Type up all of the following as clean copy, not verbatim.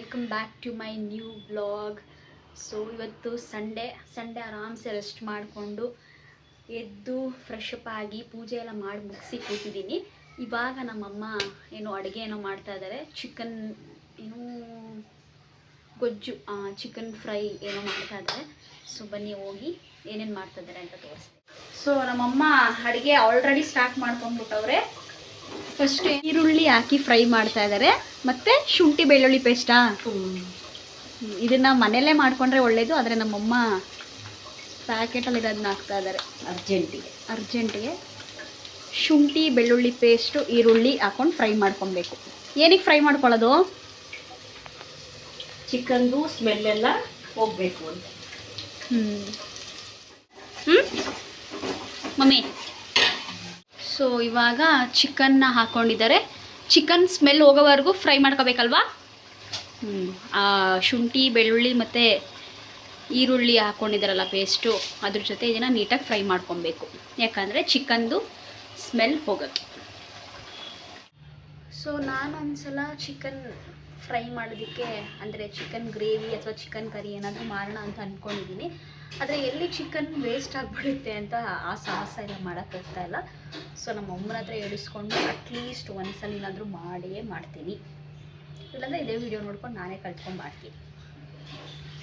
Welcome back to my new vlog. So ಇವತ್ತು Sunday ಆರಾಮ್ಸೆ rest ಮಾಡಿಕೊಂಡು ಎದ್ದು ಫ್ರೆಶ್ ಅಪ್ ಆಗಿ ಪೂಜೆ ಎಲ್ಲ ಮಾಡಿ ಮುಗಿಸಿ ಕೂತಿದ್ದೀನಿ. ಇವಾಗ ನಮ್ಮಮ್ಮ ಏನೋ ಅಡುಗೆ ಏನೋ ಮಾಡ್ತಾ ಇದ್ದಾರೆ. ಚಿಕನ್ ಏನೋ ಗೊಜ್ಜು, ಚಿಕನ್ ಫ್ರೈ ಏನೋ ಮಾಡ್ತಾ ಇದ್ದಾರೆ. ಸೊ ಬನ್ನಿ ಹೋಗಿ ಏನೇನು ಮಾಡ್ತಾ ಇದ್ದಾರೆ ಅಂತ ತೋರಿಸ್ತೀನಿ. ಸೊ ನಮ್ಮಮ್ಮ ಅಡುಗೆ ಆಲ್ರೆಡಿ ಸ್ಟಾರ್ಟ್ ಮಾಡ್ಕೊಂಡ್ಬಿಟ್ಟವ್ರೆ. ಫಸ್ಟ್ ಈರುಳ್ಳಿ ಹಾಕಿ ಫ್ರೈ ಮಾಡ್ತಾ ಇದ್ದಾರೆ. ಮತ್ತೆ ಶುಂಠಿ ಬೆಳ್ಳುಳ್ಳಿ ಪೇಸ್ಟಾ, ಇದನ್ನ ಮನೆಯಲ್ಲೇ ಮಾಡ್ಕೊಂಡ್ರೆ ಒಳ್ಳೇದು. ಆದರೆ ನಮ್ಮಮ್ಮ ಪ್ಯಾಕೆಟಲ್ಲಿ ಇರೋದನ್ನ ಹಾಕ್ತಾ ಇದ್ದಾರೆ ಅರ್ಜೆಂಟಿಗೆ. ಶುಂಠಿ ಬೆಳ್ಳುಳ್ಳಿ ಪೇಸ್ಟು ಈರುಳ್ಳಿ ಹಾಕೊಂಡು ಫ್ರೈ ಮಾಡ್ಕೊಬೇಕು. ಏನಕ್ಕೆ ಫ್ರೈ ಮಾಡ್ಕೊಳ್ಳೋದು? ಚಿಕನ್ದು ಸ್ಮೆಲ್ ಎಲ್ಲ ಹೋಗಬೇಕು ಅಂತ. ಮಮ್ಮಿ, ಸೊ ಇವಾಗ ಚಿಕನ್ನ ಹಾಕ್ಕೊಂಡಿದ್ದಾರೆ. ಚಿಕನ್ ಸ್ಮೆಲ್ ಹೋಗೋವರೆಗೂ ಫ್ರೈ ಮಾಡ್ಕೋಬೇಕಲ್ವಾ? ಶುಂಠಿ ಬೆಳ್ಳುಳ್ಳಿ ಮತ್ತು ಈರುಳ್ಳಿ ಹಾಕ್ಕೊಂಡಿದ್ದಾರಲ್ಲ ಪೇಸ್ಟು, ಅದ್ರ ಜೊತೆ ಇದನ್ನು ನೀಟಾಗಿ ಫ್ರೈ ಮಾಡ್ಕೊಬೇಕು, ಯಾಕಂದರೆ ಚಿಕನ್ದು ಸ್ಮೆಲ್ ಹೋಗೋಕ್ಕೆ. ಸೊ ನಾನು ಒಂದ್ಸಲ ಚಿಕನ್ ಫ್ರೈ ಮಾಡೋದಕ್ಕೆ, ಅಂದರೆ ಚಿಕನ್ ಗ್ರೇವಿ ಅಥವಾ ಚಿಕನ್ ಕರಿ ಏನಾದರೂ ಮಾಡೋಣ ಅಂತ ಅಂದ್ಕೊಂಡಿದ್ದೀನಿ. ಆದರೆ ಎಲ್ಲಿ ಚಿಕನ್ ವೇಸ್ಟ್ ಆಗಿಬಿಡುತ್ತೆ ಅಂತ ಆ ಸಾಹಸ ಎಲ್ಲ ಮಾಡೋಕ್ಕಾಗ್ತಾ ಇಲ್ಲ. ಸೊ ನಮ್ಮ ಅಮ್ಮನ ಹತ್ರ ಹೇಳಿಸ್ಕೊಂಡು ಅಟ್ಲೀಸ್ಟ್ ಒಂದ್ಸಲ ಏನಾದರೂ ಮಾಡಿಯೇ ಮಾಡ್ತೀನಿ. ಇಲ್ಲಾಂದರೆ ಇದೇ ವಿಡಿಯೋ ನೋಡ್ಕೊಂಡು ನಾನೇ ಕಲ್ತ್ಕೊಂಡು ಮಾಡ್ತೀನಿ.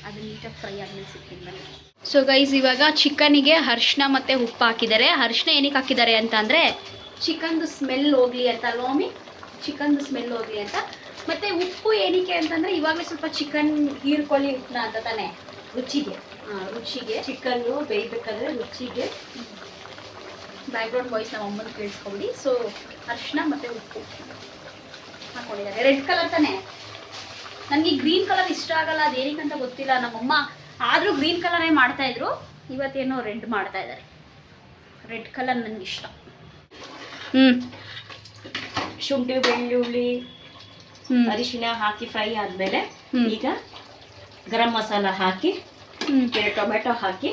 ಅದು ನೀಟಾಗಿ ಫ್ರೈ ಆದಮೇಲೆ ಸಿಗ್ತೀನಿ ನನಗೆ. ಸೊ ಗೈಸ್, ಇವಾಗ ಚಿಕನಿಗೆ ಅರಿಶಿನ ಮತ್ತು ಉಪ್ಪು ಹಾಕಿದ್ದಾರೆ. ಅರಿಶಿನ ಏನಕ್ಕೆ ಹಾಕಿದ್ದಾರೆ ಅಂತ ಅಂದರೆ ಚಿಕನ್ದು ಸ್ಮೆಲ್ ಹೋಗಲಿ ಅಂತ ಅಲ್ವಾ ಮಮ್ಮಿ? ಚಿಕನ್ದು ಸ್ಮೆಲ್ ಹೋಗಲಿ ಅಂತ. ಮತ್ತು ಉಪ್ಪು ಏನಕ್ಕೆ ಅಂತಂದರೆ ಇವಾಗಲೇ ಸ್ವಲ್ಪ ಚಿಕನ್ ಹೀರ್ಕೊಳ್ಳಿ ಉಪ್ಪನ್ನ ಅಂತ ತಾನೇ, ರುಚಿಗೆ. ರುಚಿಗೆ ಚಿಕನ್ನು ಬೇಯಬೇಕಾದ್ರೆ ರುಚಿಗೆ. ಬ್ಯಾಕ್ಗ್ರೌಂಡ್ ವಾಯ್ಸ್ ನಮ್ಮ ಅಮ್ಮನ ಕೇಳಿಸ್ಕೊಬಿಡಿ. ಸೊ ಅರಿಶಿನ ಮತ್ತು ಉಪ್ಪು ಹಾಕ್ಕೊಂಡಿದ್ದಾರೆ. ರೆಡ್ ಕಲರ್ ತಾನೇ. ನನಗೆ ಗ್ರೀನ್ ಕಲರ್ ಇಷ್ಟ ಆಗಲ್ಲ, ಅದೇನಕ್ಕಂತ ಗೊತ್ತಿಲ್ಲ. ನಮ್ಮಮ್ಮ ಆದರೂ ಗ್ರೀನ್ ಕಲರೇ ಮಾಡ್ತಾಯಿದ್ರು, ಇವತ್ತೇನೋ ರೆಡ್ ಮಾಡ್ತಾ ಇದ್ದಾರೆ. ರೆಡ್ ಕಲರ್ ನನಗೆ ಇಷ್ಟ. ಶುಂಠಿ ಬೆಳ್ಳುಳ್ಳಿ ಅರಿಶಿನ ಹಾಕಿ ಫ್ರೈ ಆದಮೇಲೆ ಈಗ ಗರಂ ಮಸಾಲ ಹಾಕಿ ಟೊಮೆಟೊ ಹಾಕಿ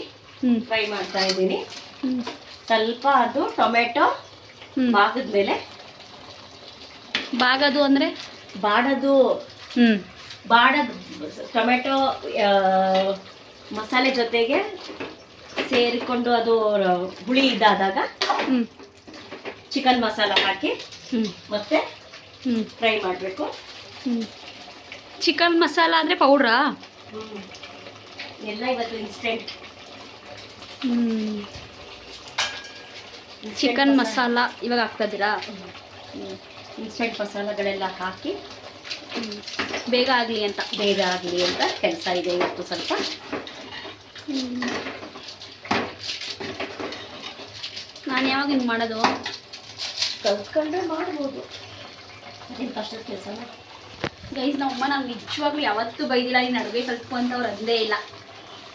ಫ್ರೈ ಮಾಡ್ತಾ ಇದ್ದೀನಿ. ಸ್ವಲ್ಪ ಅದು ಟೊಮೆಟೊ ಬಾಗಿದ್ಮೇಲೆ, ಬಾಗದು ಅಂದರೆ ಬಾಡೋದು ಟೊಮೆಟೊ ಮಸಾಲೆ ಜೊತೆಗೆ ಸೇರಿಕೊಂಡು ಅದು ಹುಳಿ ಇದಾದಾಗ ಚಿಕನ್ ಮಸಾಲ ಹಾಕಿ ಮತ್ತೆ ಫ್ರೈ ಮಾಡಬೇಕು. ಚಿಕನ್ ಮಸಾಲ ಅಂದರೆ ಪೌಡ್ರಾ? ಎಲ್ಲ ಇವತ್ತು ಇನ್ಸ್ಟೆಂಟ್. ಚಿಕನ್ ಮಸಾಲ ಇವಾಗ ಹಾಕ್ತಿದ್ದೀರಾ? ಇನ್ಸ್ಟೆಂಟ್ ಮಸಾಲಗಳೆಲ್ಲ ಹಾಕಿ ಬೇಗ ಆಗಲಿ ಅಂತ ಕೆಲಸ ಇದೆ ಇವತ್ತು ಸ್ವಲ್ಪ. ನಾನು ಯಾವಾಗ ಹಿಂಗೆ ಮಾಡೋದು? ಕಲ್ತ್ಕೊಂಡ್ರೆ ಮಾಡ್ಬೋದು, ಅದೇನು ಕಷ್ಟದ ಕೆಲಸ. ಗೈಸ್, ನಮ್ಮಮ್ಮ ನಾನು ನಿಜವಾಗ್ಲೂ ಯಾವತ್ತೂ ಬೈದಿಲ್ಲ. ನೀನು ಅಡುಗೆ ಕಲ್ತ್ಕೊಂತವ್ರು ಅಂದೇ ಇಲ್ಲ.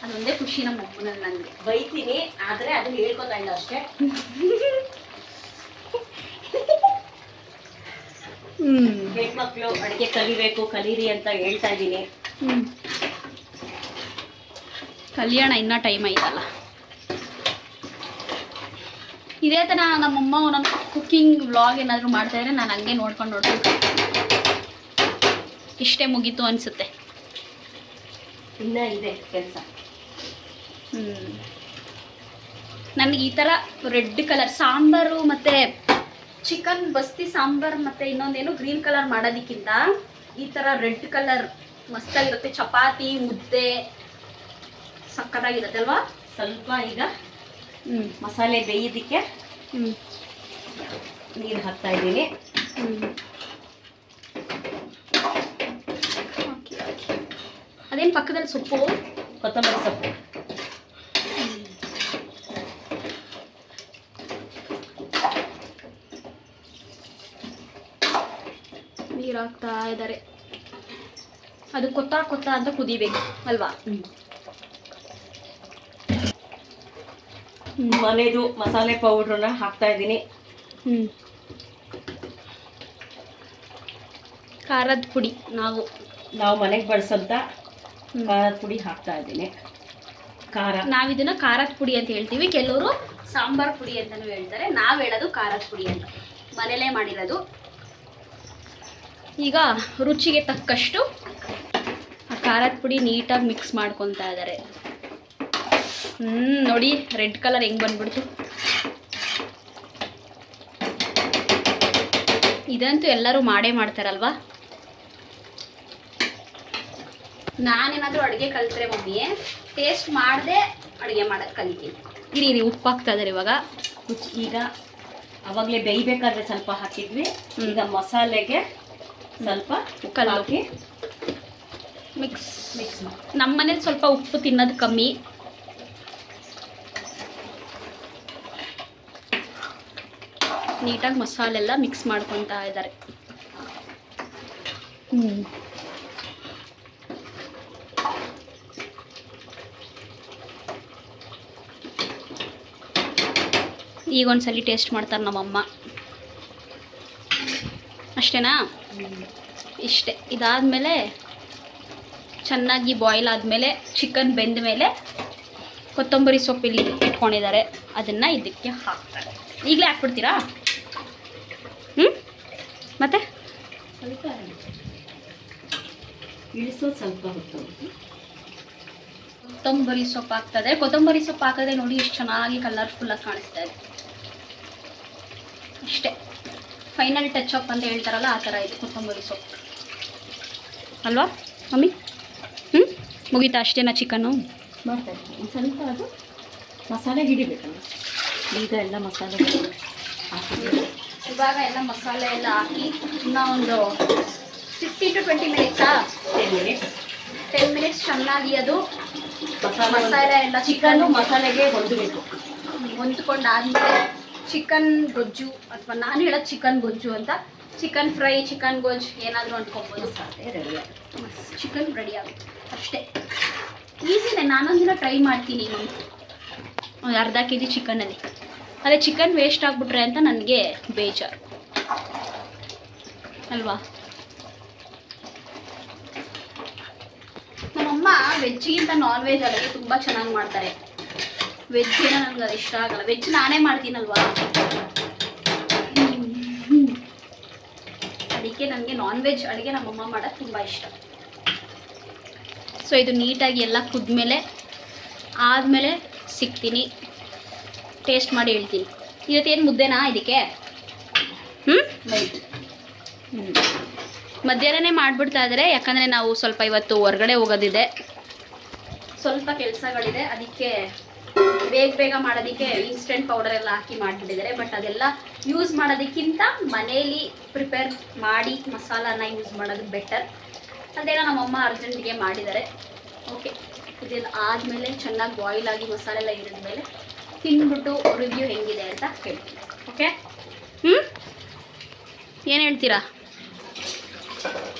ಅದೊಂದೇ ಖುಷಿ ನಮ್ಮ ಅಮ್ಮನಲ್ಲಿ. ನನಗೆ ಬೈತೀನಿ, ಆದರೆ ಅದನ್ನ ಹೇಳ್ಕೊತಾ ಇಲ್ಲ ಅಷ್ಟೇ. ಹೆಣ್ಮಕ್ಳು ಅಡುಗೆ ಕಲೀರಿ ಅಂತ ಹೇಳ್ತಾ ಇದ್ದೀನಿ. ಕಲ್ಯಾಣ ಇನ್ನೂ ಟೈಮ್ ಆಯ್ತಲ್ಲ. ಇದೇ ಥರ ನಮ್ಮಮ್ಮ ನನ್ನ ಕುಕ್ಕಿಂಗ್ ವ್ಲಾಗ್ ಏನಾದರೂ ಮಾಡ್ತಾಯಿದ್ರೆ ನಾನು ಹಂಗೆ ನೋಡ್ಕೊಂಡು ಇಷ್ಟೇ ಮುಗೀತು ಅನಿಸುತ್ತೆ. ಇನ್ನೂ ಇದೆ ಕೆಲಸ. ನನಗೆ ಈ ಥರ ರೆಡ್ ಕಲರ್ ಸಾಂಬಾರು ಮತ್ತು ಚಿಕನ್ ಬಸ್ತಿ ಸಾಂಬಾರು ಮತ್ತು ಇನ್ನೊಂದೇನು ಗ್ರೀನ್ ಕಲರ್ ಮಾಡೋದಕ್ಕಿಂತ ಈ ಥರ ರೆಡ್ ಕಲರ್ ಮಸ್ತಾಗಿರುತ್ತೆ. ಚಪಾತಿ ಮುದ್ದೆ ಸಕ್ಕತ್ತಾಗಿರುತ್ತೆ ಅಲ್ವಾ? ಸ್ವಲ್ಪ ಈಗ ಮಸಾಲೆ ಬೇಯೋದಕ್ಕೆ ನೀರು ಹಾಕ್ತಾ ಇದ್ದೀನಿ. ಅದೇನು ಪಕ್ಕದಲ್ಲಿ ಸೊಪ್ಪು? ಕೊತ್ತಂಬರಿ ಸೊಪ್ಪು. ನೀರು ಹಾಕ್ತಾ ಇದ್ದಾರೆ. ಅದು ಕೊತ್ತ ಅಂತ ಕುದಿಬೇಕು ಅಲ್ವಾ? ಮನೆದು ಮಸಾಲೆ ಪೌಡ್ರನ್ನ ಹಾಕ್ತಾ ಇದ್ದೀನಿ. ಖಾರದ ಪುಡಿ ನಾವು ಮನೆಗೆ ಬಳಸೋಂಥ ಖಾರದ ಪುಡಿ ಹಾಕ್ತಾ ಇದ್ದೀನಿ. ನಾವಿದನ್ನ ಖಾರದ ಪುಡಿ ಅಂತ ಹೇಳ್ತೀವಿ, ಕೆಲವರು ಸಾಂಬಾರ್ ಪುಡಿ ಅಂತಲೂ ಹೇಳ್ತಾರೆ. ನಾವು ಹೇಳೋದು ಖಾರದ ಪುಡಿ ಅಂತ, ಮನೇಲೇ ಮಾಡಿರೋದು. ಈಗ ರುಚಿಗೆ ತಕ್ಕಷ್ಟು ಖಾರದ ಪುಡಿ ನೀಟಾಗಿ ಮಿಕ್ಸ್ ಮಾಡ್ಕೊತಾ ಇದ್ದಾರೆ. ನೋಡಿ ರೆಡ್ ಕಲರ್ ಹೆಂಗೆ ಬಂದ್ಬಿಡ್ತು. ಇದಂತೂ ಎಲ್ಲರೂ ಮಾಡೇ ಮಾಡ್ತಾರಲ್ವಾ. ನಾನೇನಾದರೂ ಅಡುಗೆ ಕಲಿತ್ರೆ ಮಮ್ಮಿ ಟೇಸ್ಟ್ ಮಾಡದೆ ಅಡುಗೆ ಮಾಡೋದು ಕಲಿತೀನಿ. ಇರಿ ಉಪ್ಪು ಹಾಕ್ತಾ ಇದ್ದಾರೆ ಇವಾಗ. ಈಗ ಅವಾಗಲೇ ಬೇಯಬೇಕಾದ್ರೆ ಸ್ವಲ್ಪ ಹಾಕಿದ್ವಿ. ಈಗ ಮಸಾಲೆಗೆ ಸ್ವಲ್ಪ ಕಲ್ಲು ಹಾಕಿ ಮಿಕ್ಸ್ ಮಾಡಿ. ನಮ್ಮ ಮನೇಲಿ ಸ್ವಲ್ಪ ಉಪ್ಪು ತಿನ್ನೋದು ಕಮ್ಮಿ. ನೀಟಾಗಿ ಮಸಾಲೆಲ್ಲ ಮಿಕ್ಸ್ ಮಾಡ್ಕೊತಾ ಇದ್ದಾರೆ. ಈಗ ಒಂದ್ಸಲಿ ಟೇಸ್ಟ್ ಮಾಡ್ತಾರೆ ನಮ್ಮಮ್ಮ. ಅಷ್ಟೇನಾ? ಇಷ್ಟೇ. ಇದಾದಮೇಲೆ ಚೆನ್ನಾಗಿ ಬಾಯ್ಲ್ ಆದಮೇಲೆ ಚಿಕನ್ ಬೆಂದ ಮೇಲೆ ಕೊತ್ತಂಬರಿ ಸೊಪ್ಪಿಲ್ಲಿ ಇಟ್ಕೊಂಡಿದ್ದಾರೆ, ಅದನ್ನು ಇದಕ್ಕೆ ಹಾಕ್ತಾರೆ. ಈಗಲೇ ಹಾಕ್ಬಿಡ್ತೀರಾ? ಮತ್ತೆ ಇಳಿಸೋದು ಸ್ವಲ್ಪ ಹೊತ್ತು. ಕೊತ್ತಂಬರಿ ಸೊಪ್ಪು ಹಾಕ್ತದೆ. ಕೊತ್ತಂಬರಿ ಸೊಪ್ಪು ಹಾಕಿದ್ರೆ ನೋಡಿ ಎಷ್ಟು ಚೆನ್ನಾಗಿ ಕಲರ್ಫುಲ್ಲಾಗಿ ಕಾಣಿಸ್ತಾ ಇದೆ. ಅಷ್ಟೇ, ಫೈನಲ್ ಟಚ್ ಅಪ್ ಅಂತ ಹೇಳ್ತಾರಲ್ಲ ಆ ಥರ ಇದೆ ಕೊತ್ತಂಬರಿ ಸೊಪ್ಪು ಅಲ್ವಾ ಮಮ್ಮಿ? ಮುಗೀತಾ? ಅಷ್ಟೇನಾ ಚಿಕನ್ನು? ಮಾಡ್ತಾಯಿದ್ದೀನಿ ಒಂದು ಸ್ವಲ್ಪ ಅದು ಮಸಾಲೆ ಹಿಡಿಬೇಕಲ್ಲ. ಈಗ ಎಲ್ಲ ಮಸಾಲೆ ಹಾಕಿದ್ದೀವಿ. ಇವಾಗ ಎಲ್ಲ ಮಸಾಲೆ ಎಲ್ಲ ಹಾಕಿ ಇನ್ನೂ ಒಂದು 15 to 20 ಮಿನಿಟ್ಸಾ? 10 ಮಿನಿಟ್ಸ್ ಚೆನ್ನಾಗಿ ಅದು ಮಸಾಲೆ ಎಲ್ಲ ಚಿಕನ್ನು ಮಸಾಲೆಗೆ ಹೊಂದಬೇಕು. ಹೊಂದ್ಕೊಂಡಾದ್ಮೇಲೆ ಚಿಕನ್ ಗೊಜ್ಜು, ಅಥವಾ ನಾನು ಹೇಳೋದು ಚಿಕನ್ ಗೊಜ್ಜು ಅಂತ, ಚಿಕನ್ ಫ್ರೈ, ಚಿಕನ್ ಗೊಜ್ಜು ಏನಾದರೂ ಅಂದ್ಕೊಬೋದು. ರೆಡಿ ಚಿಕನ್ ರೆಡಿ ಆಗುತ್ತೆ ಅಷ್ಟೇ. ಈಸಿನೇ. ನಾನೊಂದಿನ ಟ್ರೈ ಮಾಡ್ತೀನಿ ಒಂದು ಅರ್ಧ kg ಚಿಕನಲ್ಲಿ. ಅದೇ ಚಿಕನ್ ವೇಸ್ಟ್ ಆಗಿಬಿಟ್ರೆ ಅಂತ ನನಗೆ ಬೇಜಾರು ಅಲ್ವಾ. ನಮ್ಮಮ್ಮ ವೆಜ್ಗಿಂತ ನಾನ್ ವೆಜ್ ಅಡುಗೆ ತುಂಬ ಚೆನ್ನಾಗಿ ಮಾಡ್ತಾರೆ. ವೆಜ್ ಏನೋ ನನಗೆ ಅದು ಇಷ್ಟ ಆಗಲ್ಲ. ವೆಜ್ ನಾನೇ ಮಾಡ್ತೀನಲ್ವಾ, ಅದಕ್ಕೆ ನನಗೆ ನಾನ್ ವೆಜ್ ಅಡುಗೆ ನಮ್ಮಮ್ಮ ಮಾಡೋದು ತುಂಬ ಇಷ್ಟ. ಸೊ ಇದು ನೀಟಾಗಿ ಎಲ್ಲ ಕುದ್ಮೇಲೆ ಆದಮೇಲೆ ಸಿಗ್ತೀನಿ, ಟೇಸ್ಟ್ ಮಾಡಿ ಹೇಳ್ತೀನಿ. ಇವತ್ತೇನು ಮುದ್ದೆನಾ ಇದಕ್ಕೆ? ಮಧ್ಯಾಹ್ನನೇ ಮಾಡಿಬಿಡ್ತಾ ಇದ್ದಾರೆ, ಯಾಕಂದರೆ ನಾವು ಸ್ವಲ್ಪ ಇವತ್ತು ಹೊರಗಡೆ ಹೋಗೋದಿದೆ, ಸ್ವಲ್ಪ ಕೆಲಸಗಳಿದೆ. ಅದಕ್ಕೆ ಬೇಗ ಮಾಡೋದಕ್ಕೆ ಇನ್ಸ್ಟೆಂಟ್ ಪೌಡರ್ ಎಲ್ಲ ಹಾಕಿ ಮಾಡಿಬಿಟ್ಟಿದ್ದಾರೆ. ಬಟ್ ಅದೆಲ್ಲ ಯೂಸ್ ಮಾಡೋದಕ್ಕಿಂತ ಮನೇಲಿ ಪ್ರಿಪೇರ್ ಮಾಡಿ ಮಸಾಲಾನ ಯೂಸ್ ಮಾಡೋದು ಬೆಟರ್. ಅದೇನೋ ನಮ್ಮಮ್ಮ ಅರ್ಜೆಂಟಿಗೆ ಮಾಡಿದ್ದಾರೆ. ಓಕೆ, ಇದೆಲ್ಲ ಆದಮೇಲೆ ಚೆನ್ನಾಗಿ ಬಾಯ್ಲ್ ಆಗಿ ಮಸಾಲೆ ಎಲ್ಲ ಇರಿದ್ಮೇಲೆ ತಿಂದ್ಬಿಟ್ಟು ರಿವ್ಯೂ ಹೆಂಗಿದೆ ಅಂತ ಹೇಳ್ತೀನಿ. ಓಕೆ, ಏನು ಹೇಳ್ತೀರಾ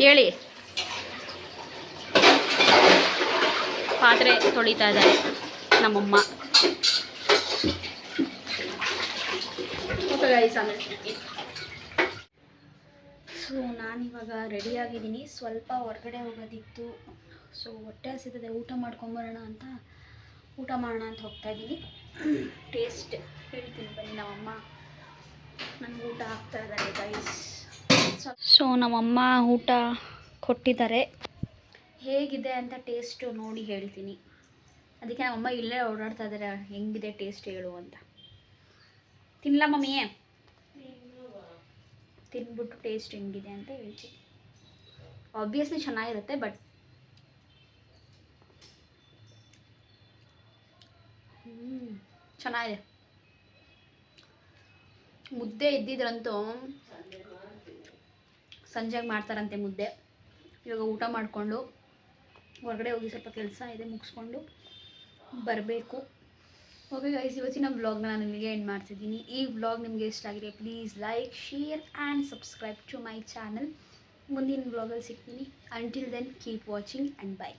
ಹೇಳಿ. ಪಾತ್ರೆ ತೊಳಿತಾ ಇದ್ದಾರೆ ನಮ್ಮಮ್ಮ. ಓಕೆ ಗೈಸ್, ಆಮೇಲೆ ಸೊ ನಾನಿವಾಗ ರೆಡಿಯಾಗಿದ್ದೀನಿ. ಸ್ವಲ್ಪ ಹೊರಗಡೆ ಹೋಗೋದಿತ್ತು. ಸೊ ಹೊಟ್ಟೆ ಹಸಿತದೆ, ಊಟ ಮಾಡ್ಕೊಂಬರೋಣ ಅಂತ ಹೋಗ್ತಾಯಿದ್ದೀನಿ. ಟೇಸ್ಟ್ ಹೇಳ್ತೀನಿ ಬನ್ನಿ. ನಮ್ಮಮ್ಮ ನನಗೆ ಊಟ ಹಾಕ್ತಾ ಇದ್ದಾರೆ ಗೈಸ್. ಸೊ ನಮ್ಮಮ್ಮ ಊಟ ಕೊಟ್ಟಿದ್ದಾರೆ, ಹೇಗಿದೆ ಅಂತ ಟೇಸ್ಟು ನೋಡಿ ಹೇಳ್ತೀನಿ. ಅದಕ್ಕೆ ನಮ್ಮಮ್ಮ ಇಲ್ಲೇ ಓಡಾಡ್ತಾ ಇದ್ದಾರೆ, ಹೆಂಗಿದೆ ಟೇಸ್ಟ್ ಹೇಳು ಅಂತ. ತಿನ್ನಲ್ಲ ಮಮ್ಮಿಯೇ? ತಿನ್ಬಿಟ್ಟು ಟೇಸ್ಟ್ ಹೆಂಗಿದೆ ಅಂತ ಹೇಳ್ತೀನಿ. ಆಬ್ವಿಯಸ್ಲಿ ಚೆನ್ನಾಗಿರುತ್ತೆ, ಬಟ್ ಚೆನ್ನಾಗಿದೆ. ಮುದ್ದೆ ಇದ್ದಿದ್ರಂತೂ ಸಂಜೆಗೆ ಮಾಡ್ತಾರಂತೆ ಮುದ್ದೆ. ಇವಾಗ ಊಟ ಮಾಡಿಕೊಂಡು ಹೊರಗಡೆ ಹೋಗಿ ಸ್ವಲ್ಪ ಕೆಲಸ ಇದೆ, ಮುಗಿಸ್ಕೊಂಡು ಬರಬೇಕು. ಓಕೆ ಗೈಸ್, ಇವತ್ತಿನ ವ್ಲಾಗ್ನ ನಾನು ಇಲ್ಲಿಗೆ ಎಂಡ್ ಮಾಡ್ತಿದ್ದೀನಿ. ಈ ವ್ಲಾಗ್ ನಿಮಗೆ ಇಷ್ಟ ಆಗಿದೆ please like, share and subscribe to my channel. ಮುಂದಿನ ವ್ಲಾಗಲ್ಲಿ ಸಿಗ್ತೀನಿ. Until then keep watching and by.